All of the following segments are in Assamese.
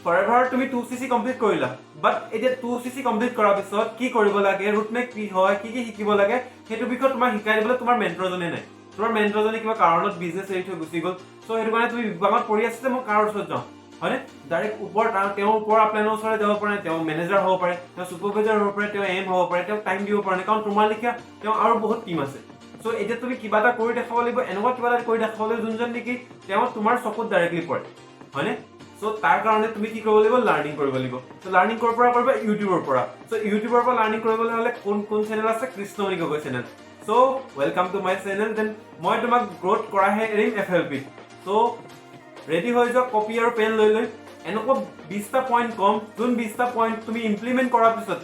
ফ'ৰএভাৰ তুমি 2cc কমপ্লিট কৰিলা বাট এতিয়া 2cc কমপ্লিট কৰাৰ পিছত কি কৰিব লাগে ৰুটমেক কি হয় কি শিকিব লাগে সেইটো বিষয়ে তোমাক শিকাই দিবলৈ তোমাৰ মেন্টৰজনে নাই তোমাৰ মেন্টৰজনে কিবা কাৰণত বিজনেছ এৰি থৈ গুচি গ'ল সো সেইটো কাৰণে তুমি বিভাগত পঢ়ি আছে যে মই কাৰ ওচৰত যাওঁ হয়নে ডাইৰেক্ট ওপৰ তেওঁ ওপৰ আপলাইনৰ ওচৰলৈ যাব পাৰে তেওঁ মেনেজাৰ হ'ব পাৰে তেওঁ সুপাৰভাইজাৰ হ'ব পাৰে তেওঁ এম হ'ব পাৰে তেওঁ টাইম দিব পাৰে কাৰণ তোমাৰ লিখা তেওঁ আৰু বহুত টিম আছে সো এতিয়া তুমি কিবা এটা কৰি দেখাব লাগিব এনেকুৱা কিবা এটা কৰি দেখাব লাগিব যোনজন নেকি তেওঁ তোমাৰ চকুত ডাইৰেক্টলি পৰে হয়নে সো তাৰ কাৰণে তুমি কি কৰিব লাগিব লাৰ্নিং কৰিব লাগিব সো লাৰ্নিং কৰ পৰা কৰিবা ইউটিউবৰ পৰা সো ইউটিউবৰ পৰা লাৰ্নিং কৰিবলৈ হ'লে কোন চেনেল আছে Krishnamoni Gogoi channel so welcome to my channel then মই তোমাক গ্ৰোথ কৰাহে এৰিম এফএলপি সো ৰেডি হৈ যাওক কপি আৰু পেন লৈ এনেকুৱা 20টা পইণ্ট কম যোন 20টা পইণ্ট তুমি ইমপ্লিমেন্ট কৰাৰ পিছত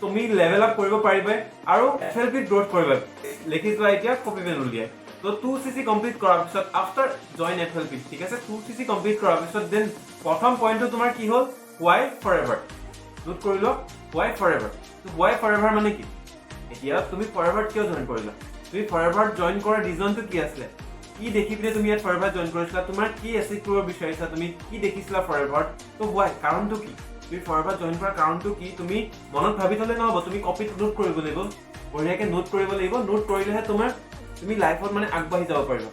তুমি লেভেল আপ কৰিব পাৰিবা আৰু এফএলপি গ্ৰোথ কৰিবা লিখি যোৱা এতিয়া কপি পেন উলিয়াই তো 2cc কমপ্লিট কৰাৰ পিছত আফটাৰ জয়েন এফএলপি ঠিক আছে 2cc কমপ্লিট কৰাৰ পিছত দেন প্ৰথম পইণ্টটো তোমাৰ কি হ'ল why forever নোট কৰি ল why forever তো why forever মানে কি এতিয়া তুমি forever কিয় জয়েন কৰিলা তুমি forever জয়েন কৰাৰ ৰিজনটো কি আছিল কি দেখি পিনে তুমি ইয়াত forever জয়েন কৰিছিলা তোমাৰ কি এচিভ কৰিব বিচাৰিছা তুমি কি দেখিছিলা forever তো why কাৰণটো কি তুমি forever জয়েন কৰাৰ কাৰণটো কি তুমি মনত ভাবি থলে নহব তুমি কপিত নোট কৰিব লাগিব বঢ়িয়াকে নোট কৰিব লাগিব নোট কৰিলেহে তুমি লাইফত মানে আগবাঢ়ি যাব পাৰিবা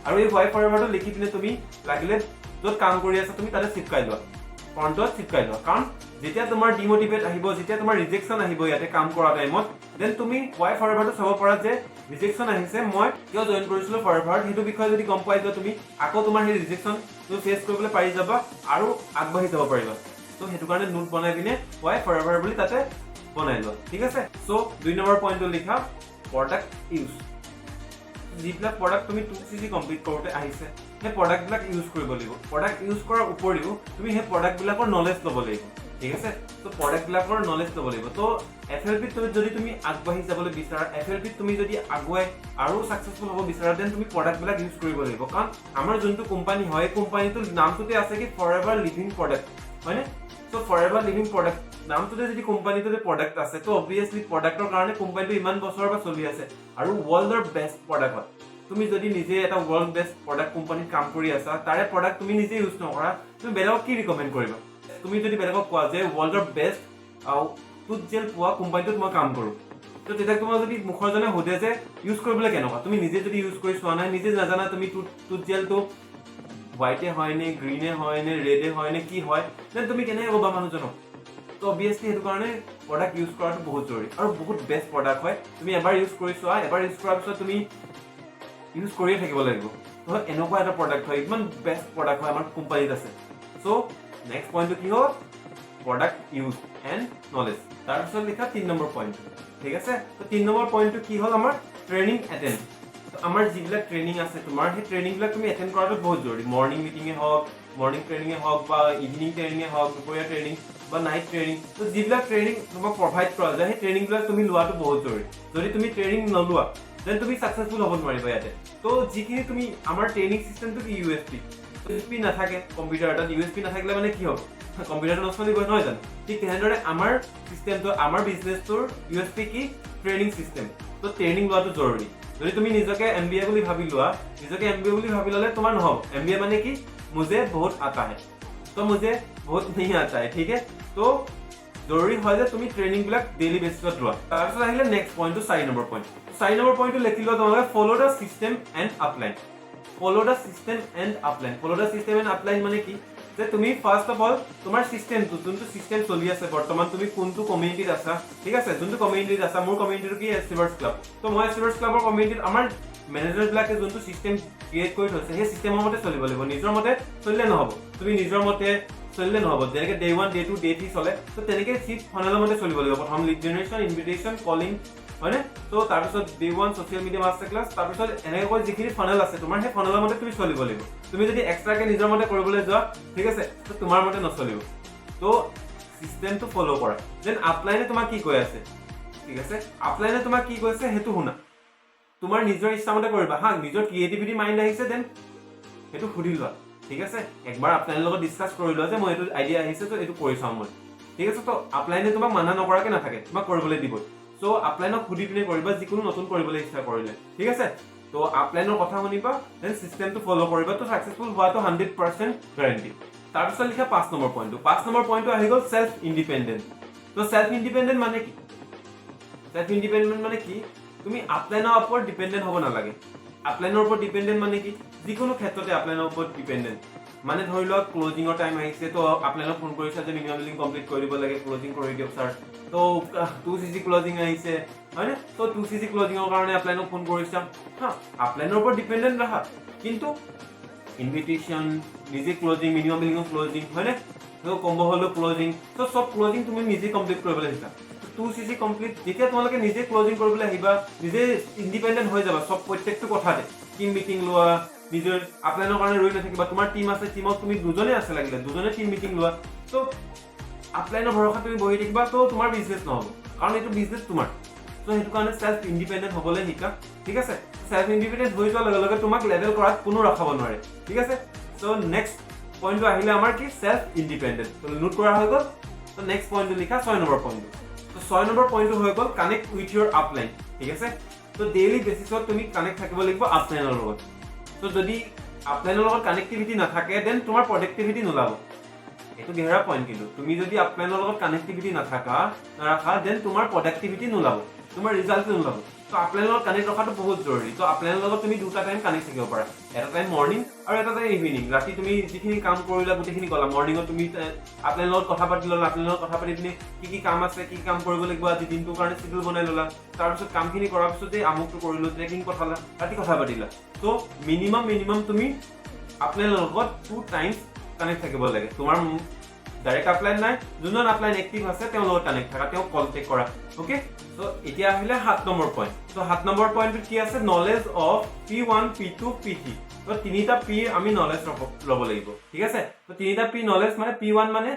আৰু এই why forever টো লিখি পিনে তুমি লাগিলে য'ত কাম কৰি আছা তুমি তাতে চিপকাই লোৱা ফ্ৰণ্টত চিপকাই লোৱা কাৰণ যেতিয়া তোমাৰ ডিমোটিভেট আহিব যেতিয়া তোমাৰ ৰিজেকচন আহিব ইয়াতে কাম কৰা টাইমত দেন তুমি why forever টো চাব পাৰা যে ৰিজেকচন আহিছে মই কিয় জয়েন কৰিছিলো forever সেইটো বিষয়ে যদি গম পাই যোৱা তুমি আকৌ তোমাৰ সেই ৰিজেকচন তুমি ফেচ কৰিবলৈ পাৰি যাবা আৰু আগবাঢ়ি যাব পাৰিবা সো সেইটো কাৰণে নোট বনাই পিনে why forever বুলি তাতে বনাই লোৱা ঠিক আছে সো 2 নম্বৰ পইণ্টটো লিখা প্ৰডাক্ট ইউজ যিবিলাক প্ৰডাক্ট তুমি 2cc কমপ্লিট কৰোতে আহিছে সেই প্ৰডাক্ট বিলাক ইউজ কৰিব লাগিব প্ৰডাক্ট ইউজ কৰাৰ উপৰিও তুমি সেই প্ৰডাক্ট বিলাকৰ নলেজ ল'ব লাগিব ঠিক আছে তো প্ৰডাক্ট বিলাকৰ নলেজ ল'ব লাগিব তো এফএলপি যদি তুমি আগবাঢ়ি যাবলৈ বিচাৰা এফএলপি তুমি যদি আগুৱাই আৰু সাকসেসফুল হ'ব বিচাৰা দেন তুমি প্ৰডাক্ট বিলাক ইউজ কৰিব লাগিব কাৰণ আমাৰ যোনটো কোম্পানী হয় কোম্পানীটোৰ নামটোতে আছে কি ফৰএভাৰ লিভিং প্ৰডাক্ট হয়নে তো ফৰএভাৰ লিভিং প্ৰডাক্ট নামটোতে যদি কোম্পানীটোতে প্ৰডাক্ট আছে তো অবভিয়াসলি প্ৰডাক্টৰ কাৰণে কোম্পানীটো ইমান বছৰৰ পৰা চলি আছে আৰু ওয়াৰ্ল্ডৰ বেষ্ট প্ৰডাক্ট হয় তুমি যদি নিজে এটা ওয়াৰ্ল্ড বেষ্ট প্ৰডাক্ট কোম্পানীত কাম কৰি আছা তাৰে প্ৰডাক্ট তুমি নিজে ইউজ নকৰা তুমি বেলেগক কি ৰিকমেন্ড কৰিবা তুমি যদি বেলেগক কোৱা যে ওয়াৰ্ল্ডৰ বেষ্ট টুথ জেল পোৱা কোম্পানীটোত মই কাম কৰো তো তেতিয়া তোমাৰ যদি মুখৰজনে সোধে যে ইউজ কৰিবলৈ কেনেকুৱা তুমি নিজে যদি ইউজ কৰি চোৱা নাই নিজে নাজানা তুমি টুথ জেলটো হোৱাইটে হয় নে গ্ৰীনে হয় নে ৰেডে হয় নে কি হয় দেন তুমি কেনেকৈ ক'বা মানুহজনক তো অবভিয়াসলি সেইটো কাৰণে প্ৰডাক্ট ইউজ কৰাটো বহুত জৰুৰী আৰু বহুত বেষ্ট প্ৰডাক্ট হয় তুমি এবাৰ ইউজ কৰি চোৱা এবাৰ ইউজ কৰাৰ পিছত তুমি ইউজ কৰিয়ে থাকিব লাগিব তো এনেকুৱা এটা প্ৰডাক্ট হয় ইমান বেষ্ট প্ৰডাক্ট হয় আমাৰ কোম্পানীত আছে সো নেক্সট পইণ্টটো কি হ'ল প্ৰডাক্ট ইউজ এণ্ড নলেজ তাৰপিছত লিখা 3 নম্বৰ পইণ্ট ঠিক আছে তো 3 নম্বৰ পইণ্টটো কি হ'ল আমাৰ ট্ৰেইনিং এটেণ্ড আমাৰ যিবিলাক ট্ৰেইনিং আছে তোমাৰ সেই ট্ৰেইনিংবিলাক তুমি এটেণ্ড কৰাটো বহুত জৰুৰী মৰ্নিং মিটিঙে হওক মৰ্নিং ট্ৰেইনিঙে হওক বা ইভিনিং ট্ৰেইনিঙে হওক দুপৰীয়া ট্ৰেইনিং বা নাইট ট্ৰেইনিং তো যিবিলাক ট্ৰেইনিং তোমাক প্ৰভাইড কৰা যায় সেই ট্ৰেইনিংবিলাক তুমি লোৱাটো বহুত জৰুৰী যদি তুমি ট্ৰেইনিং নলোৱা দেন তুমি সাকসেসফুল হ'ব নোৱাৰিবা ইয়াতে তো যিখিনি তুমি আমাৰ ট্ৰেইনিং চিষ্টেমটো কি ইউএসপি নাথাকে কম্পিউটাৰ এটাত ইউএসপি নাথাকিলে মানে কি হ'ব কম্পিউটাৰটো নচলিব নহয় জানো ঠিক তেনেদৰে আমাৰ চিষ্টেমটো আমাৰ বিজনেছটোৰ ইউএসপি কি ট্ৰেইনিং চিষ্টেম তো ট্ৰেইনিং লোৱাটো জৰুৰী যদি তুমি নিজকে এমবিএ বুলি ভাবি লোৱা নিজকে এমবিএ বুলি ভাবি ল'লে তোমাৰ নহ'ব এমবিএ মানে কি मुझे बहुत आता है तो मुझे बहुत नहीं आता है ठीक है तो জৰুৰী হয় যে তুমি ট্ৰেইনিং বিলাক ডেইলি বেসিছত লোৱা তাৰপিছত আহিলে নেক্সট পইণ্টটো 4 নম্বৰ পইণ্ট 4 নম্বৰ পইণ্টটো লিখি লোৱা তোমালোকে ফলো দা system and upline follow da system and upline follow da system and upline মানে কি যে তুমি ফাৰ্স্ট অফ অল তোমাৰ সিস্টেমটো যোনটো সিস্টেম চলি আছে বৰ্তমান তুমি কোনটো কমিউনিটিত আছা ঠিক আছে যোনটো কমিউনিটিত আছা মোৰ কমিউনিটিটো কি এচিভাৰ্স ক্লাব তো মই এচিভাৰ্স ক্লাবৰ কমিউনিটিত আমাৰ মেনেজাৰ বিলাকে যোনটো সিস্টেম ক্ৰিয়েট কৰি থৈছে সেই সিস্টেমৰ মতে চলিব লাগিব নিজৰ মতে চলিলে নহব তুমি নিজৰ মতে চলিলে নহব যেনেকৈ ডে 1 ডে 2 ডে 3 চলে তো তেনেকৈ চিপ ফানেলৰ মতে চলিব লাগিব প্ৰথম লিড জেনেৰেশ্যন ইনভিটেশ্যন কলিং হয়নে তো তাৰপিছত day 1 social media master class তাৰপিছত এনেকৈ যিখিনি ফানেল আছে তোমাৰ সেই ফানেলৰ মতে তুমি চলিব লাগিব তুমি যদি এক্সট্ৰাকে নিজৰ মতে কৰিবলৈ যোৱা ঠিক আছে তো তোমাৰ মতে নচলিব তো সিস্টেমটো ফলো কৰা দেন আপলাইনে তোমাক কি কৈ আছে ঠিক আছে আপলাইনে তোমাক কি কৈছে হেতু শুনা তোমাৰ নিজৰ ইচ্ছামতে কৰিবা হা নিজৰ ক্ৰিয়েটিভিটি মাইন্ড আহিছে দেন হেতু খুদি লোৱা ঠিক আছে একবাৰ আপলাইনৰ লগত ডিসকাস কৰি লোৱা যে মই এটো আইডিয়া আহিছে তো এটো কৰি চাম মই ঠিক আছে তো আপলাইনে তোমাক মানা নকৰাকে নাথাকে তোমাক কৰিবলৈ দিব সো আপলাইনক খুদি পিনে কৰিবা যিকোনো নতুন কৰিবলৈ ইচ্ছা কৰিলে ঠিক আছে তো আপলাইনৰ কথা শুনিবা দেন সিস্টেমটো ফলো কৰিবা তো সাকসেসফুল হোৱাটো 100% গ্যাৰান্টি তাৰপিছত লিখা 5 নম্বৰ পইণ্টটো 5 নম্বৰ পইণ্টটো আহি গ'ল সেলফ ইন্ডিপেন্ডেন্ট তো সেলফ ইন্ডিপেন্ডেন্ট মানে কি সেলফ ইন্ডিপেন্ডেন্ট মানে কি তুমি আপলাইনৰ ওপৰত ডিপেন্ডেন্ট হ'ব নালাগে আপলাইনৰ ওপৰত ডিপেন্ডেন্ট মানে কি যিকোনো ক্ষেত্ৰতে আপলাইনৰ ওপৰত ডিপেন্ডেন্ট মানে ধৰি লোৱা ক্লোজিংৰ টাইম আহিছে তো আপলাইনত ফোন কৰিছা যে মিনিমাম বিলিং কমপ্লিট কৰি দিব লাগে ক্লোজিং কৰি দিয়ক স্যাৰ তো 2cc ক্লোজিং আহিছে হয়নে তো 2cc ক্লোজিংৰ কাৰণে আপলাইনত ফোন কৰিছা হা আপলাইনৰ ওপৰত ডিপেন্ডেন্ট ৰাখা কিন্তু ইনভিটেশন নিজে ক্লোজিং মিনিমাম বিলিং ক্লোজিং হয়নে তো কম্বো হলো ক্লোজিং তো সব ক্লোজিং তুমি নিজে কমপ্লিট কৰিবলৈ শিকা 2cc কমপ্লিট যেতিয়া তোমালোকে নিজে ক্লোজিং কৰিবলৈ আহিবা নিজে ইন্ডিপেন্ডেন্ট হৈ যাবা সব প্ৰত্যেকটো কথাতে টিম মিটিং লোৱা নিজৰ আপলাইনৰ কাৰণে ৰৈ নাথাকিবা তোমাৰ টিম আছে টিমত তুমি দুজনে আছে লাগিলে দুজনে টিম মিটিং লোৱা তো আপলাইনৰ ভৰসা তুমি বহি থাকিবা তো তোমাৰ বিজনেস নহব কাৰণ এইটো বিজনেস তোমাৰ তো হেতু কাৰণে সেলফ ইন্ডিপেন্ডেন্ট হ'বলৈ শিকা ঠিক আছে সেলফ ইন্ডিপেন্ডেন্ট হৈ যোৱাৰ লগে লগে তোমাক লেভেল কৰাত কোনো ৰখাব নোৱাৰে ঠিক আছে সো নেক্সট পইণ্টটো আহিলে আমাৰ কি সেলফ ইন্ডিপেন্ডেন্ট তো নোট কৰা হৈ গ'ল তো নেক্সট পইণ্টটো লিখা 6 নম্বৰ পইণ্টটো তো 6 নম্বৰ পইণ্টটো হৈ গ'ল কানেক্ট উইথ ইয়োৰ আপলাইন ঠিক আছে তো ডেইলি বেসিছত তুমি কানেক্ট থাকিব লাগিব আপলাইনৰ লগত তো যদি আপলাইনৰ লগত কানেক্টিভিটি নাথাকে দেন তোমাৰ প্ৰডাক্টিভিটি নোলাব এটো গেহৰা পইণ্ট কিন্তু তুমি যদি আপলাইনৰ লগত কানেক্টিভিটি নাৰাখা দেন তোমাৰ প্ৰডাক্টিভিটি নোলাব তোমাৰ ৰিজাল্ট নোলাব তো আপলাইনৰ লগত কানেক্ট ৰখাটো বহুত জৰুৰী তো আপলাইনৰ লগত তুমি দুটা টাইম কানেক্ট থাকিব পাৰা এটা টাইম মৰ্নিং আৰু এটা টাইম ইভিনিং ৰাতি তুমি যিখিনি কাম কৰিলা গোটেইখিনি কলা মৰ্নিংত তুমি আপলাইনৰ লগত কথা পাতি ললা আপলাইনৰ লগত কথা পাতি পিনে কি কাম আছে কি কাম কৰিব লাগিব আজি দিনটোৰ কাৰণে শিডিউল বনাই ললা তাৰপিছত কামখিনি কৰাৰ পিছতে আমুকটো কৰিলো ট্ৰেকিং কথালা ৰাতি কথা পাতিলা তো মিনিমাম তুমি আপলাইনৰ লগত 2 টাইমছ কানেক্ট থাকিব লাগে তোমাৰ ডাইৰেক্ট আপলাইন নাই যোনজন আপলাইন এক্টিভ আছে তেওঁ লগত কানেক্ট থাকা তেওঁ কন্টেক্ট কৰা ওকে সো এতিয়া আহিলে 7 নম্বৰ পইণ্ট সো 7 নম্বৰ পইণ্টটো কি আছে knowledge of P1 P2 P3 তো তিনিটা পি আমি নলেজ ল'ব লাগিব ঠিক আছে তো তিনিটা পি নলেজ মানে P1 মানে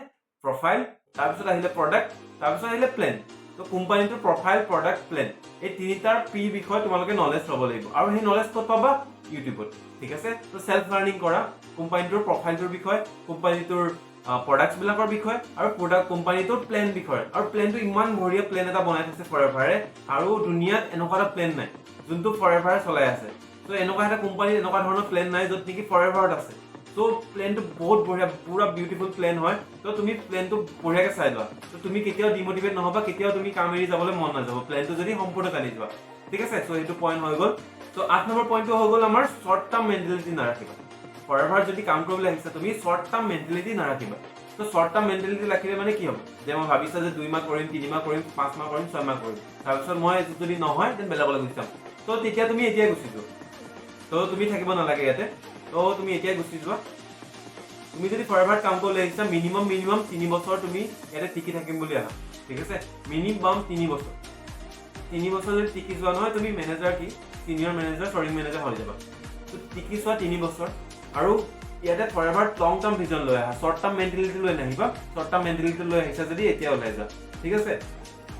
প্ৰফাইল তাৰপিছত আহিলে প্ৰডাক্ট তাৰপিছত আহিলে প্লেন তো কোম্পানীটোৰ প্ৰফাইল প্ৰডাক্ট প্লেন এই তিনিটাৰ পি বিষয় তোমালোকে নলেজ ল'ব লাগিব আৰু সেই নলেজ ক'ত পাবা ইউটিউবত ঠিক আছে তো সেলফ লাৰ্নিং কৰা কোম্পানীটোৰ প্ৰফাইলটোৰ বিষয় কোম্পানীটোৰ প্ৰডাক্টস বিলাকৰ বিষয় আৰু প্ৰডাক্ট কোম্পানীটোৰ প্লেন বিষয় আৰু প্লেনটো ইমান বঢ়িয়া প্লেন এটা বনাই থৈছে ফৰএভাৰে আৰু দুনিয়াত এনেকুৱা এটা প্লেন নাই যোনটো ফৰএভাৰে চলাই আছে তো এনেকুৱা এটা কোম্পানী এনেকুৱা ধৰণৰ প্লেন নাই য'ত নেকি ফৰএভাৰত আছে তো প্লেনটো বহুত বঢ়িয়া পুৰা বিউটিফুল প্লেন হয় তো তুমি প্লেনটো বঢ়িয়াকৈ চাই লোৱা তো তুমি কেতিয়াও ডিমোটিভেট নহবা কেতিয়াও তুমি কাম এৰি যাবলৈ মন নাযাব প্লেনটো যদি সম্পূৰ্ণ টানি যোৱা ঠিক আছে সো এইটো পইণ্ট হৈ গ'ল তো 8 নম্বৰ পইণ্টটো হৈ গ'ল আমাৰ শৰ্ট টাৰ্ম মেণ্টেলিটি নাৰাখিবা ফৰএভাৰ যদি কাম কৰিবলৈ আহিছা তুমি শৰ্ট টাৰ্ম মেণ্টেলিটি নাৰাখিবা তো শৰ্ট টাৰ্ম মেণ্টেলিটি ৰাখিলে মানে কি হ'ব যে মই ভাবিছা যে 2 মাহ কৰিম 3 মাহ কৰিম 5 মাহ কৰিম 6 মাহ কৰিম তাৰপিছত মই যদি নহয় দেন বেলেগলৈ গুচি যাম তো তেতিয়া তুমি এতিয়াই গুচি যোৱা তো তুমি থাকিব নালাগে ইয়াতে তো তুমি এতিয়াই গুচি যোৱা তুমি যদি ফৰএভাৰ কাম কৰিবলৈ আহিছা মিনিমাম 3 বছৰ তুমি ইয়াতে টিকি থাকিম বুলি আহা ঠিক আছে মিনিমাম 3 বছৰ 3 বছৰ যদি টিকি যোৱা নহয় তুমি মেনেজাৰ কি সিনিয়ৰ মেনেজাৰ শ্বৰিং মেনেজাৰ হৈ যাবা তো টিকি যোৱা 3 বছৰ আৰু ইয়াতে ফৰএভাৰ লং টাৰ্ম ভিজন লৈ আহা শৰ্ট টাৰ্ম মেণ্টেলিটি লৈ নাহিবা শৰ্ট টাৰ্ম মেণ্টেলিটি লৈ আহিছা যদি এতিয়া ওলাই যা ঠিক আছে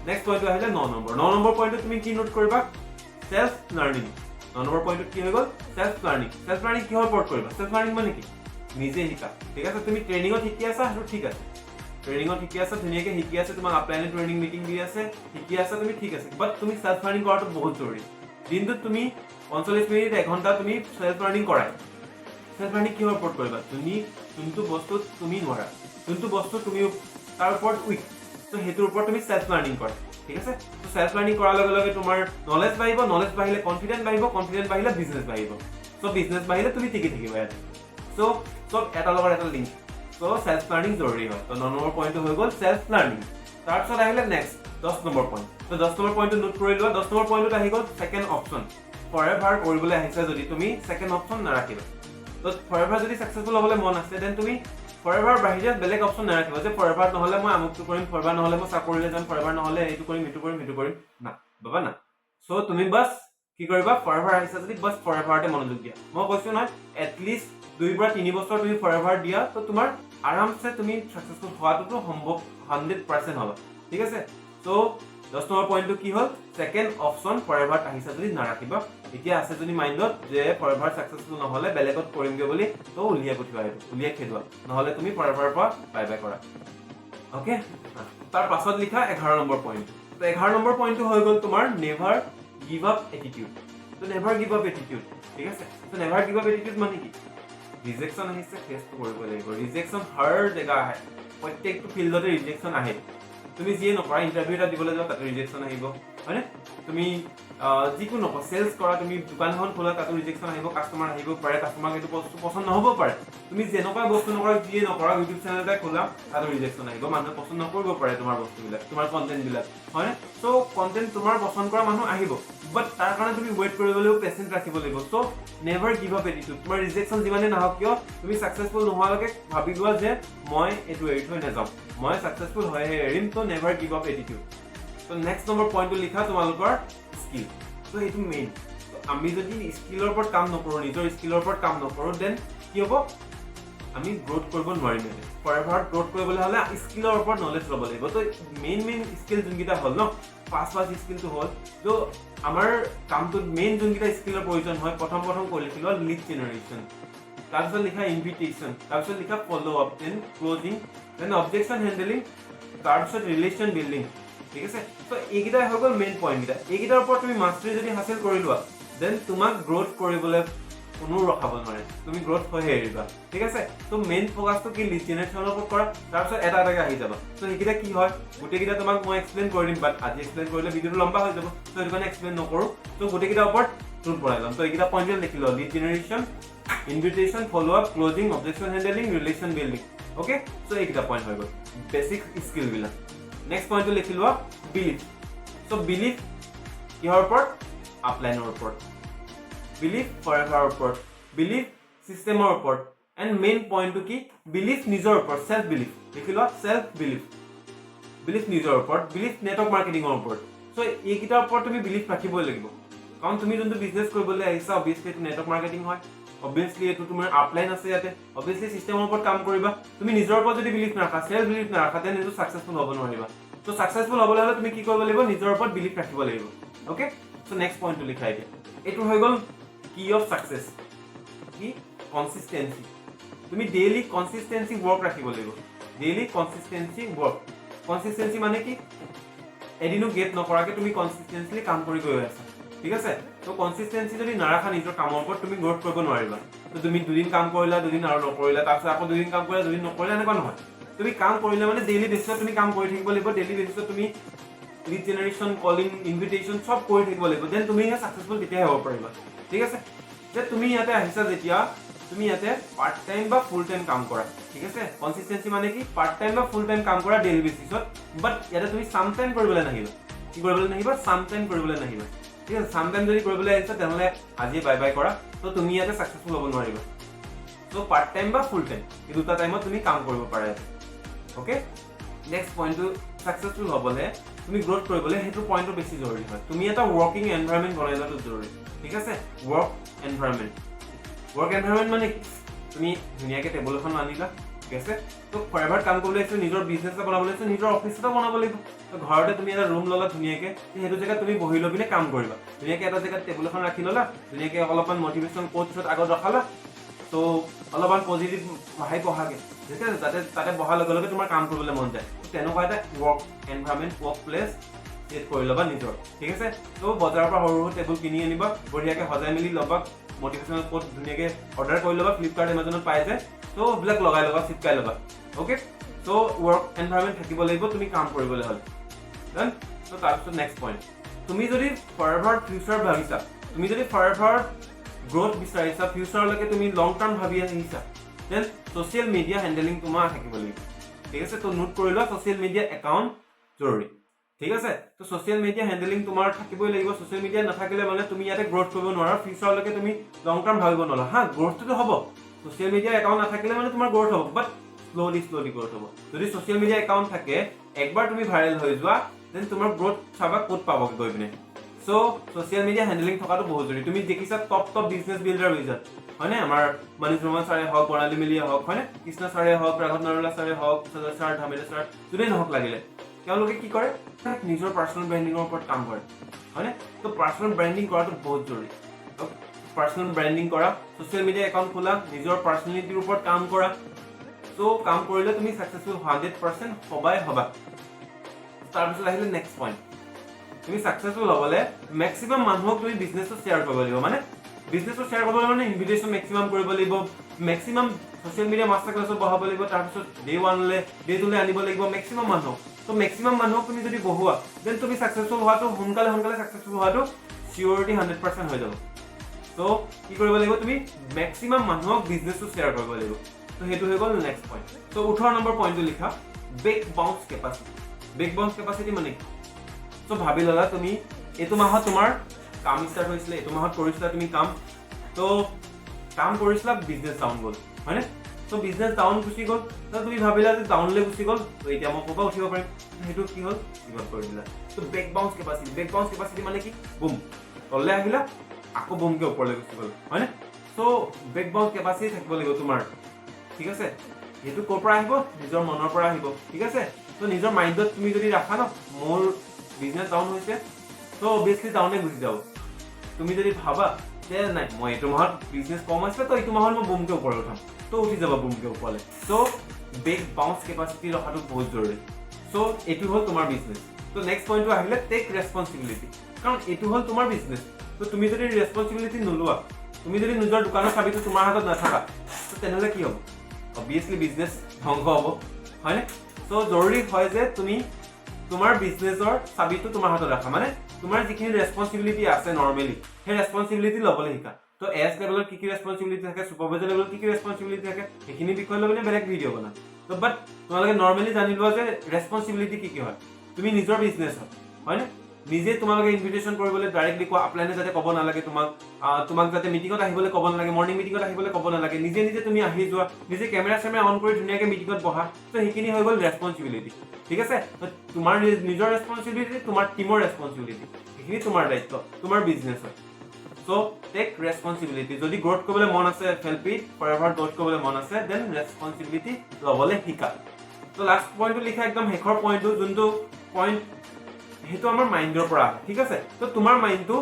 নেক্সট পইণ্টটো আহিলে 9 নম্বৰ পইণ্টটো তুমি কি নোট কৰিবা সেলফ লাৰ্নিং 9 নম্বৰ পইণ্টটো কি হৈ গ'ল সেলফ লাৰ্নিং কিহৰ ওপৰত কৰিবা সেলফ লাৰ্নিং মানে কি নিজে শিকা ঠিক আছে তুমি ট্ৰেইনিঙত শিকি আছা আৰু ঠিক আছে ট্ৰেইনিঙত শিকি আছা ধুনীয়াকৈ শিকি আছে তোমাক আপলাইনে ট্ৰেইনিং মিটিং দি আছে শিকি আছা তুমি ঠিক আছে বাট তুমি সেলফ লাৰ্নিং কৰাটো বহুত জৰুৰী দিনটোত তুমি 45 মিনিট 1 ঘণ্টা তুমি সেলফ লাৰ্নিং কৰাই সেলফ লাৰ্নিং কিহৰ ওপৰত কৰিবা তুমি যোনটো বস্তু তুমি নোৱাৰা যোনটো বস্তু তুমি তাৰ ওপৰত উইক তো হেতুৰ ওপৰত তুমি সেলফ লাৰ্নিং কৰা ঠিক আছে তো সেলফ লাৰ্নিং কৰাৰ লগে লগে তোমাৰ নলেজ বাঢ়িব নলেজ বাঢ়িলে কনফিডেন্স বাঢ়িলে বিজনেস বাঢ়িব সো বিজনেস বাঢ়িলে তুমি টিকি থাকিবা ইয়াতে সো সব এটা লগত এটা লিংক সো সেলফ লাৰ্নিং জৰুৰী হয় তো 9 নম্বৰ পইণ্টটো হৈ গ'ল সেলফ লাৰ্নিং তাৰপিছত আহিলে নেক্সট 10 নম্বৰ পইণ্ট তো 10 নম্বৰ পইণ্টটো নোট কৰি লোৱা 10 নম্বৰ পইণ্টত আহি গ'ল সেকেন্ড অপচন ফৰএভাৰ কৰিবলৈ আহিছে যদি তুমি সেকেন্ড অপচন নাৰাখিবা তো ফৰএভাৰ যদি সাকসেসফুল হ'বলৈ মন আছে দেন তুমি ফৰএভাৰ বাহিৰে বেলেগ অপচন নাৰাখিবা যে ফৰএভাৰ নহ'লে মই আমুকটো কৰিম ফৰএভাৰ নহ'লে মই চাকৰিলৈ যাম ফৰএভাৰ নহ'লে এইটো কৰিম না বাবা না সো তুমি বাস কি কৰিবা ফৰএভাৰ আহিছা যদি বাস ফৰএভাৰতে মনোযোগ দিয়া মই কৈছো নহয় এটলিষ্ট 2 পৰা 3 বছৰ তুমি ফৰএভাৰ দিয়া তো তোমাৰ আৰামছে তুমি সাকসেসফুল হোৱাটো সম্ভৱ 100% হ'ব ঠিক আছে সো 10 নম্বৰ পইণ্টটো কি হ'ল সেকেন্ড অপচন ফৰএভাৰ আহিছা যদি নাৰাখিবা এতিয়া আছে যদি মাইন্ডত যে ফৰএভাৰ সাকসেসফুল নহ'লে বেলেগত কৰিমগে বুলি তো উলিয়াই পঠিওৱা উলিয়াই খেদোৱা নহ'লে তুমি ফৰএভাৰৰ পৰা বাই বাই কৰা ওকে তাৰ পাছত লিখা 11 নম্বৰ পইণ্ট তো 11 নম্বৰ পইণ্টটো হৈ গ'ল তোমাৰ নেভাৰ গিভ আপ এটিটিউড তো নেভাৰ গিভ আপ এটিটিউড ঠিক আছে তো নেভাৰ গিভ আপ এটিটিউড মানে কি ৰিজেকশ্যন আহিছে ফেচটো কৰিব লাগিব ৰিজেকশ্যন হৰ জেগা আহে প্ৰত্যেকটো ফিল্ডতে ৰিজেকশ্যন আহে তুমি যিয়ে নকৰা ইণ্টাৰভিউ এটা দিবলৈ যোৱা তাতে ৰিজেকশ্যন আহিব হয়নে তুমি যিকোনো নকৰা চেলছ কৰা তুমি দোকানখন খোলা তাতো ৰিজেকশ্যন আহিব কাষ্টমাৰ আহিব পাৰে কাষ্টমাৰক এইটো বস্তু পচন্দ নহ'ব পাৰে তুমি যেনেকুৱা বস্তু নকৰা যিয়ে নকৰা ইউটিউব চেনেল এটা খোলা তাতো ৰিজেকশ্যন আহিব মানুহে পচন্দ নকৰিব পাৰে তোমাৰ বস্তুবিলাক তোমাৰ কণ্টেণ্টবিলাক হয়নে চ' কণ্টেণ্ট তোমাৰ পচন্দ কৰা মানুহ আহিব বাট তাৰ কাৰণে তুমি ৱেইট কৰিব লাগিব পেচেণ্ট ৰাখিব লাগিব চ' নেভাৰ গিভ আপ এটিটিউড তোমাৰ ৰিজেকশ্যন যিমানে নাহক কিয় তুমি ছাকচেছফুল নোহোৱালৈকে ভাবি লোৱা যে মই এইটো এৰি থৈ নাযাওঁ মই ছাকচেছফুল হয়হে এৰিম ত' নেভাৰ গিভ আপ এটিটিউড ত' নেক্সট নম্বৰ পইণ্টটো লিখা তোমালোকৰ স্কিল ত' এইটো মেইন আমি যদি স্কিলৰ ওপৰত কাম নকৰোঁ নিজৰ স্কিলৰ ওপৰত কাম নকৰোঁ দেন কি হ'ব আমি গ্ৰোথ কৰিব নোৱাৰিম ফৰএভাৰ গ্ৰোথ কৰিবলৈ হ'লে স্কিলৰ ওপৰত নলেজ ল'ব লাগিব ত' মেইন স্কিল যোনকেইটা হ'ল ন ফাৰ্ষ্ট স্কিলটো হ'ল ত' আমাৰ কামটোত মেইন যোনকেইটা স্কিলৰ প্ৰয়োজন হয় প্ৰথম কৈ লিখিলোঁ লিড জেনেৰেশ্যন তাৰপিছত লিখা ইনভিটেশ্যন তাৰপিছত লিখা follow' up then closing then objection handling তাৰপিছত ৰিলেশ্যন বিল্ডিং ঠিক আছে ত' এইকেইটাই হৈ গ'ল মেইন পইণ্টকেইটা এইকেইটাৰ ওপৰত তুমি মাষ্টাৰী যদি হাচিল কৰি লোৱা দেন তোমাক গ্ৰোথ কৰিবলৈ কোনো ৰখাব নোৱাৰে তুমি গ্ৰোথ হৈহে এৰিবা ঠিক আছে ত' মেইন ফ'কাছটো কি লিড জেনেৰেশ্যনৰ ওপৰত কৰা তাৰপিছত এটা এটাকৈ আহি যাবা ত' সেইকেইটা কি হয় গোটেইকেইটা তোমাক মই এক্সপ্লেইন কৰি দিম বাট আজি এক্সপ্লেইন কৰিলে ভিডিঅ'টো লম্বা হৈ যাব ত' সেইটো কাৰণে এক্সপ্লেইন নকৰোঁ ত' গোটেইকেইটাৰ ওপৰত জোৰ বনাই ল'ম ত' এইকেইটা পইণ্টত লিখি লোৱা lead generation invitation follow' up closing objection handling relation building okay so' এইকেইটা পইণ্ট হৈ গ'ল বেছিক স্কিলবিলাক নেক্সট পইণ্টটো লিখি লোৱা বিলিফ চ' বিলিফ কিহৰ ওপৰত আপলাইনৰ ওপৰত বিলিফ ফৰএভাৰৰ ওপৰত বিলিফ চিষ্টেমৰ ওপৰত এণ্ড মেইন পইণ্টটো কি বিলিফ নিজৰ ওপৰত চেল্ফ বিলিফ লিখি লোৱা চেল্ফ বিলিফ নিজৰ ওপৰত বিলিফ নেটৱৰ্ক মাৰ্কেটিঙৰ ওপৰত চ' এইকেইটাৰ ওপৰত তুমি বিলিফ ৰাখিবই লাগিব কাৰণ তুমি যোনটো বিজনেছ কৰিবলৈ আহিছা অবভিয়াছলি এইটো নেটৱৰ্ক মাৰ্কেটিং হয় অবভিয়াছলি এইটো তোমাৰ আপলাইন আছে ইয়াতে অবভিয়াছলি চিষ্টেমৰ ওপৰত কাম কৰিবা তুমি নিজৰ ওপৰত যদি বিলিফ নাৰাখা চেল্ফ বিলিফ নাৰাখা তেন্তে এইটো ছাকচেছফুল হ'ব নোৱাৰিবা চ' ছাকচেছফুল হ'বলৈ হ'লে তুমি কি কৰিব লাগিব নিজৰ ওপৰত বিলিফ ৰাখিব লাগিব অ'কে চ' নেক্সট পইণ্টটো লিখা এতিয়া এইটো হৈ গ'ল কি অফ ছাকচেছ কি কনচিষ্টেঞ্চি তুমি ডেইলি কনচিষ্টেঞ্চি ৱৰ্ক ৰাখিব লাগিব ডেইলি কনচিষ্টেঞ্চি ৱৰ্ক কনচিষ্টেঞ্চি মানে কি এদিনো গেপ নকৰাকৈ তুমি কনচিষ্টেঞ্চলি কাম কৰি গৈ আছা ঠিক আছে ত' কনচিষ্টেঞ্চি যদি নাৰাখা নিজৰ কামৰ ওপৰত তুমি গ্ৰোথ কৰিব নোৱাৰিবা ত' তুমি দুদিন কাম কৰিলা দুদিন আৰু নকৰিলা তাৰপিছত আকৌ দুদিন কাম কৰিলা দুদিন নকৰিলা এনেকুৱা নহয় তুমি কাম কৰিলে মানে ডেইলি বেচিছত তুমি কাম কৰি থাকিব লাগিব ডেইলি বেচিছত তুমি লিড জেনেৰেশ্যন কলিং ইনভিটেশ্যন চব কৰি থাকিব লাগিব দেন তুমিহে ছাকচেছফুল তেতিয়াহে হ'ব পাৰিবা ঠিক আছে যে তুমি ইয়াতে আহিছা যেতিয়া তুমি ইয়াতে পাৰ্ট টাইম বা ফুল টাইম কাম কৰা ঠিক আছে কনচিষ্টেঞ্চি মানে কি পাৰ্ট টাইম বা ফুল টাইম কাম কৰা ডেইলি বেচিছত বাট ইয়াতে তুমি চাম টাইম কৰিবলৈ নাহিবা কি কৰিবলৈ নাহিবা চাম টাইম কৰিবলৈ নাহিবা ঠিক আছে চাম টাইম যদি কৰিবলৈ আহিছা তেনেহ'লে আজি বাই বাই কৰা ত' তুমি ইয়াতে ছাকচেছফুল হ'ব নোৱাৰিবা চ' পাৰ্ট টাইম বা ফুল টাইম এই দুটা টাইমত তুমি কাম কৰিব পাৰা অ'কে নেক্সট পইণ্টটো ছাকচেছফুল হ'বলৈ তুমি গ্ৰোথ কৰিবলৈ সেইটো পইণ্টটো বেছি জৰুৰী হয় তুমি এটা ৱৰ্কিং এনভাইৰনমেণ্ট বনাই লোৱাটো জৰুৰী ঠিক আছে ৱৰ্ক এনভাইৰনমেণ্ট মানে তুমি ধুনীয়াকৈ টেবুল এখন আনিলা ঠিক আছে ত' ফৰএভাৰ কাম কৰিবলৈ আহিছোঁ নিজৰ বিজনেছ এটা বনাবলৈ আহিছোঁ নিজৰ অফিচ এটা বনাব লাগিব ত' ঘৰতে তুমি এটা ৰুম ল'লা ধুনীয়াকৈ সেইটো জেগাত তুমি বহি লৈ পিনে কাম কৰিবা ধুনীয়াকৈ এটা জেগাত টেবুল এখন ৰাখি ল'লা ধুনীয়াকৈ অলপমান মটিভেশ্যন কোটছত আগত ৰখালা ত' অলপমান পজিটিভ ভাই বহাগে ঠিক আছে তাতে বহাৰ লগে লগে তোমাৰ কাম কৰিবলৈ মন যায় তেনেকুৱা এটা work environment work place set কৰি ল'বা নিজৰ ঠিক আছে ত' বজাৰৰ পৰা সৰু সৰু টেবুল কিনি আনিবা বঢ়িয়াকৈ সজাই মেলি ল'বা মটিভেশ্যনেল কোট ধুনীয়াকৈ অৰ্ডাৰ কৰি ল'বা ফ্লিপকাৰ্ট এমাজনত পাই যায় ত' এইবিলাক লগাই ল'বা চিপকাই ল'বা অ'কে ত' ৱৰ্ক এনভাইৰনমেণ্ট থাকিব লাগিব তুমি কাম কৰিবলৈ হ'লে দেন ত' তাৰপিছত নেক্সট পইণ্ট তুমি যদি ফৰএভাৰ ফিউচাৰ ভাবিছা তুমি যদি ফৰএভাৰ গ্ৰোথ বিচাৰিছা ফিউচাৰলৈকে তুমি লং টাৰ্ম ভাবি আহিছা দেন ছ'চিয়েল মিডিয়া হেণ্ডেলিং তোমাৰ থাকিব লাগিব ঠিক আছে ত' নোট কৰি লোৱা ছ'চিয়েল মিডিয়া একাউণ্ট জৰুৰী ঠিক আছে ত' ছ'চিয়েল মিডিয়া হেণ্ডেলিং তোমাৰ থাকিবই লাগিব ছ'চিয়েল মিডিয়া নাথাকিলে মানে তুমি ইয়াতে গ্ৰোথ কৰিব নোৱাৰা ফিউচাৰলৈকে তুমি লং টাৰ্ম ভাবিব নোৱাৰা হা গ্ৰোথটোতো হ'ব ছ'চিয়েল মিডিয়া একাউণ্ট নাথাকিলে মানে তোমাৰ গ্ৰোথ হ'ব বাট শ্ল'লি গ্ৰোথ হ'ব যদি ছ'চিয়েল মিডিয়া একাউণ্ট থাকে একবাৰ তুমি ভাইৰেল হৈ যোৱা দেন তোমাৰ গ্ৰোথ চাবা ক'ত পাবগৈ গৈ পিনে চ' ছ'চিয়েল মিডিয়া হেণ্ডেলিং থকাটো বহুত জৰুৰী তুমি দেখিছা টপ বিজনেছ বিল্ডাৰ বিজনেছ হয়নে আমাৰ মনীষ ব্ৰহ্মা ছাৰে হওক বৰ্ণালী মেলিয়ে হওক হয়নে কৃষ্ণ ছাৰে হওক ৰাঘৱ নৰলা ছাৰে হওক সজল ছাৰ ধামেলা ছাৰ যোনেই নহওক লাগিলে তেওঁলোকে কি কৰে নিজৰ পাৰ্চনেল ব্ৰেণ্ডিঙৰ ওপৰত কাম কৰে হয়নে ত' পাৰ্চনেল ব্ৰেণ্ডিং কৰাটো বহুত জৰুৰী পাৰ্চনেল ব্ৰেণ্ডিং কৰা ছ'চিয়েল মিডিয়া একাউণ্ট খোলা নিজৰ পাৰ্চনেলিটিৰ ওপৰত কাম কৰা চ' কাম কৰিলে তুমি ছাকচেছফুল 100% সবাই হ'বা তাৰপিছত আহিলে নেক্সট পইণ্ট তুমি ছাকচেছফুল হ'বলৈ মেক্সিমাম মানুহক তুমি বিজনেছটো শ্বেয়াৰ কৰিব লাগিব মানে বিজনেছত শ্বেয়াৰ কৰিবলৈ মানে ইনভিটেশ্যন মেক্সিমাম কৰিব লাগিব, মেক্সিমাম ছ'চিয়েল মিডিয়া মাষ্টাৰ ক্লাছত বহাব লাগিব, তাৰপিছত ডে 1লৈ ডে 2লৈ আনিব লাগিব মেক্সিমাম মানুহক। তো মেক্সিমাম মানুহক তুমি যদি বহোৱা দেন তুমি ছাকচেছফুল হোৱাটো সোনকালে ছাকচেছফুল হোৱাটো চিয়ৰিটি 100% হৈ যাব। তো কি কৰিব লাগিব, তুমি মেক্সিমাম মানুহক বিজনেছটো শ্বেয়াৰ কৰিব লাগিব। তো সেইটো হৈ গ'ল নেক্সট পইণ্ট। তো 18 নম্বৰ পইণ্টটো লিখা, back bounce capacity. Back bounce capacity মানে কি? তো ভাবি ল'লা তুমি এইটো মাহত তোমাৰ কাম ষ্টাৰ্ট হৈছিলে, এইটো মাহত কৰিছিলা তুমি কাম, তো কাম কৰিছিলা, বিজনেছ ডাউন গ'ল, হয়নে? তো বিজনেছ ডাউন গুচি গ'ল, তো তুমি ভাবিলা যে ডাউনলৈ গুচি গ'ল, তো এতিয়া মই ক'ৰপৰা উঠিব পাৰিম, সেইটো কি হ'ল, কিমান কৰি দিলা। তো back bounce capacity, back bounce capacity মানে কি? বুম, তললৈ আহিলা আকৌ বুমকৈ ওপৰলৈ গুচি গ'ল, হয়নে? তো বেক বাউন্স কেপাচিটি থাকিব লাগিব তোমাৰ, ঠিক আছে? সেইটো ক'ৰ পৰা আহিব? নিজৰ মনৰ পৰা আহিব, ঠিক আছে? তো নিজৰ মাইণ্ডত তুমি যদি ৰাখা ন, মোৰ বিজনেছ ডাউন হৈছে, তো অবভিয়াছলি ডাউনে গুচি যাব। তুমি যদি ভাবা যে নাই মই এইটো মাহত বিজনেছ কম আছিলে, তো এইটো মাহত মই বুমকৈ ওপৰলৈ উঠাম, তো উঠি যাব বুমকৈ ওপৰলৈ। তো বেক বাউন্স কেপাচিটি ৰখাটো বহুত জৰুৰী। তো এইটো হ'ল তোমাৰ বিজনেছ। তো নেক্সট পইণ্টটো আহিলে টেক ৰেছপনচিবিলিটি, কাৰণ এইটো হ'ল তোমাৰ বিজনেছ। তো তুমি যদি ৰেছপনচিবিলিটি নোলোৱা, তুমি যদি নিজৰ দোকানৰ চাবিটো তোমাৰ হাতত নাথাকা, তো তেনেহ'লে কি হ'ব? অবভিয়াছলি বিজনেছ ধ্বংস হ'ব, হয়নে? তো জৰুৰী হয় যে তুমি তোমাৰ বিজনেছৰ চাবিটো তোমাৰ হাতত ৰাখা, মানে তোমাৰ যিখিনি ৰেছপনচিবিলিটি আছে নৰ্মেলি, সেই ৰেছপনচিবিলিটি ল'বলৈ শিকা। তো এছ লেভেলত কি ৰেছপনচিবিলিটি থাকে, ছুপাৰভাইজাৰ লেভেলত কি ৰেছপনচিবিলিটি থাকে, সেইখিনি বিষয় লৈ বেলেগ ভিডিঅ' বনাম। তো বাট তোমালোকে নৰ্মেলি জানি লোৱা যে ৰেছপনচিবিলিটি কি হয়। তুমি নিজৰ বিজনেছ হয়, হয়নে? নিজে তোমালোকে ইনভিটেশ্যন কৰিবলৈ ডাইৰেক্টলি কোৱা, আপলাইনে যাতে ক'ব নালাগে তোমাক যাতে মিটিঙত আহিবলৈ ক'ব নালাগে, মৰ্ণিং মিটিঙত আহিবলৈ ক'ব নালাগে, নিজে তুমি আহি যোৱা, নিজে কেমেৰা অন কৰি ধুনীয়াকৈ মিটিঙত বহা। তো সেইখিনি হৈ গ'ল ৰেছপনচিবিলিটি, ঠিক আছে? তোমাৰ নিজৰ ৰেছপনচিবিলিটি, তোমাৰ টিমৰ ৰেছপনচিবিলিটি, সেইখিনি তোমাৰ দায়িত্ব, তোমাৰ বিজনেছ হয়। চ' টেক ৰেছপনচিবিলিটি। যদি গ্ৰ'থ কৰিবলৈ মন আছে, ফ'ৰএভাৰ গ্ৰ'থ কৰিবলৈ মন আছে, দেন ৰেছপনচিবিলিটি ল'বলৈ শিকা। তো লাষ্ট পইণ্টটো লিখা, একদম শেষৰ পইণ্টটো, যোনটো পইণ্ট সেইটো আমাৰ মাইণ্ডৰ পৰা আহে, ঠিক আছে? তো তোমাৰ মাইণ্ডটো,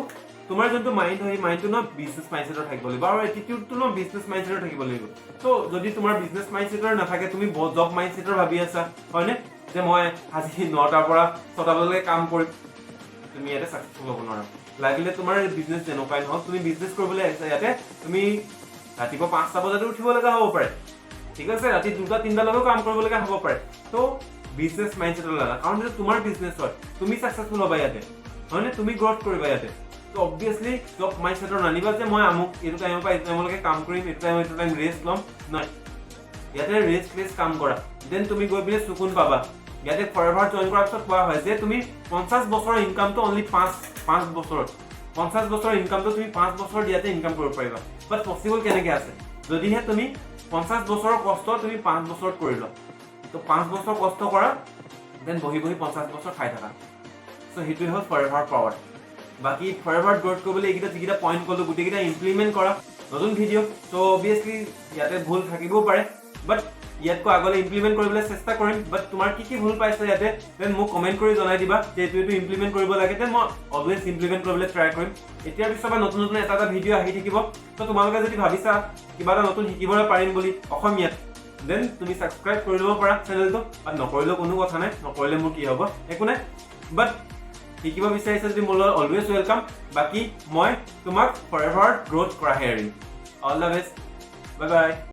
তোমাৰ যোনটো মাইণ্ড হয়, সেই মাইণ্ডটো ন বিজনেছ মাইণ্ডছেটৰ থাকিব লাগিব, আৰু এটিটিউডটো ন বিজনেছ মাইণ্ডছেটৰ থাকিব লাগিব। তো যদি তোমাৰ বিজনেছ মাইণ্ডছেটৰ নাথাকে, তুমি জব মাইণ্ডছেটৰ ভাবি আছা, হয়নে? যে মই আজি 9টাৰ পৰা 6টা বজালৈকে কাম কৰিম, তুমি ইয়াতে ছাকচেছফুল হ'ব নোৱাৰা। লাগিলে তোমাৰ বিজনেছ যেনেকুৱাই নহওক, তুমি বিজনেছ কৰিবলৈ আহিছা ইয়াতে, তুমি ৰাতিপুৱা 5টা বজাতে উঠিব লগা হ'ব পাৰে, ঠিক আছে? ৰাতি 2টা 3টালৈকেও কাম কৰিবলগা হ'ব পাৰে। তো বিজনেছ মাইণ্ডছেটৰ লাগা, কাৰণ এইটো তোমাৰ বিজনেছ হয়, তুমি ছাকচেছফুল হ'বা ইয়াতে, হয়নে? তুমি গ্ৰ'থ কৰিবা ইয়াতে। তো অবভিয়াছলি জব মাইণ্ডছেটৰ নানিবা যে মই আমুক এইটো টাইমৰ পৰা এইটো টাইমলৈকে কাম কৰিম, এইটো টাইম ৰেষ্ট ল'ম, নাই। ইয়াতে ৰেষ্ট কাম কৰা, দেন তুমি গৈ পিনে চকুন পাবা। ইয়াতে ফ'ৰএভাৰ জইন কৰাৰ পিছত কোৱা হয় যে তুমি 50 বছৰৰ ইনকামটো অনলি 5 বছৰত, 50 বছৰৰ ইনকামটো তুমি 5 বছৰত ইয়াতে ইনকাম কৰিব পাৰিবা। বাট পচিবল কেনেকৈ আছে? যদিহে তুমি 50 বছৰৰ কষ্ট তুমি 5 বছৰত কৰি লোৱা। তো 5 বছৰ কষ্ট কৰা, দেন বহি 50 বছৰ খাই থাকা। চ' সেইটোৱে হ'ল ফ'ৰএভাৰ পাৱাৰ। বাকী ফ'ৰএভাৰ গ্ৰ'থ কৰিবলৈ এইকেইটা যিকেইটা পইণ্ট ক'লোঁ, গোটেইকেইটা ইমপ্লিমেণ্ট কৰা। নতুন ভিডিঅ', চ' অবভিয়াছলি ইয়াতে ভুল থাকিবও পাৰে, বাট ইয়াতকৈ আগলৈ ইমপ্লিমেণ্ট কৰিবলৈ চেষ্টা কৰিম। বাট তোমাৰ কি ভুল পাইছে ইয়াতে, দেন মোক কমেণ্ট কৰি জনাই দিবা যে এইটো ইমপ্লিমেণ্ট কৰিব লাগে, দেন মই অলৱেজ ইমপ্লিমেণ্ট কৰিবলৈ ট্ৰাই কৰিম। এতিয়াৰ পিছৰ পৰা নতুন এটা ভিডিঅ' আহি থাকিব। তো তোমালোকে যদি ভাবিছা কিবা এটা নতুন শিকিবলৈ পাৰিম বুলি অসমীয়াত, দেন তুমি ছাবস্ক্ৰাইব কৰি ল'ব পাৰা চেনেলটো। বাট নকৰিলেও কোনো কথা নাই, নকৰিলে মোৰ কি হ'ব, একো নাই। বাট শিকিব বিচাৰিছা যদি মোৰ লগত অলৱেজ ৱেলকাম। বাকী মই তোমাক ফ'ৰএভাৰ গ্ৰ'থ কৰাহে এৰিম। All the best, bye by.